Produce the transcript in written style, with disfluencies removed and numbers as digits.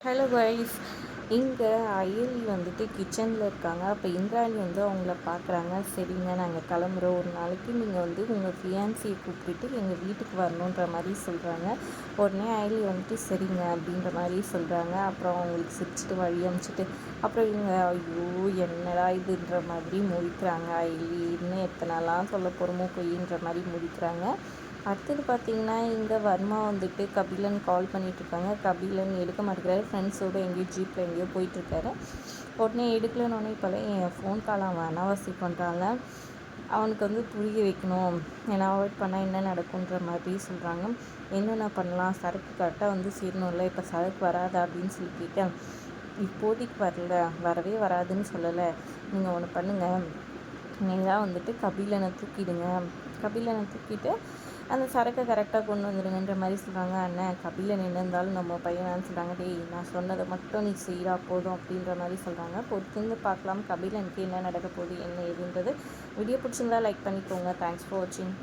Hello guys, இங்கே அயலி வந்துட்டு கிச்சனில் இருக்காங்க. அப்போ இந்திராணி வந்து அவங்கள பார்க்குறாங்க. சரிங்க, நாங்கள் கிளம்புறோம், ஒரு நாளைக்கு நீங்கள் வந்து உங்கள் ஃபியான்சியை கூப்பிட்டுட்டு எங்கள் வீட்டுக்கு வரணுன்ற மாதிரி சொல்கிறாங்க. உடனே அயலி வந்துட்டு சரிங்க அப்படின்ற மாதிரி சொல்கிறாங்க. அப்புறம் அவங்களுக்கு சிரிச்சுட்டு வழி அனுப்பிச்சிட்டு அப்புறம் இவங்க ஐயோ என்னடா இதுன்ற மாதிரி முடிக்கிறாங்க. அயலி இன்னும் எத்தனைலாம் சொல்ல போகிறோமோ பொய்ன்ற மாதிரி முடிக்கிறாங்க. அடுத்தது பார்த்திங்கன்னா, இங்கே வர்மா வந்துட்டு கபிலன் கால் பண்ணிகிட்ருக்காங்க. கபிலன் எடுக்க மாட்டேங்கிறாரு. ஃப்ரெண்ட்ஸோடு எங்கேயோ ஜீப்பில் எங்கேயோ போயிட்டுருக்காரு. உடனே எடுக்கலன்னொடனே இப்போல்லாம் என் ஃபோன் கால் அவன் அனாவசி பண்ணுறாங்க. அவனுக்கு வந்து புரிய வைக்கணும், ஏன்னா அவாய்ட் பண்ணால் என்ன நடக்குன்ற மாதிரி சொல்கிறாங்க. என்னென்ன பண்ணலாம், சரக்கு கரெக்டாக வந்து சேரணும்ல, இப்போ சரக்கு வராதா அப்படின்னு சொல்லி கேட்டேன். இப்போதைக்கு வரவே வராதுன்னு சொல்லலை. நீங்கள் ஒன்று பண்ணுங்கள், நீங்கள் வந்துட்டு கபிலனை தூக்கிட்டு அந்த சரக்கை கரெக்டாக கொண்டு வந்துடுங்கன்ற மாதிரி சொல்கிறாங்க. அண்ணன் கபிலன் என்ன இருந்தாலும் நம்ம பையனான்னு சொல்கிறாங்க. டேய், நான் சொன்னதை மட்டும் நீ செய்கிறா போதும் அப்படின்ற மாதிரி சொல்கிறாங்க. பொறுத்திருந்து பார்க்கலாம் கபிலனுக்கு என்ன நடக்க போகுது என்ன ஏதுன்றது. வீடியோ பிடிச்சிருந்தா லைக் பண்ணிக்கோங்க. தேங்க்ஸ் ஃபார் வாட்சிங்.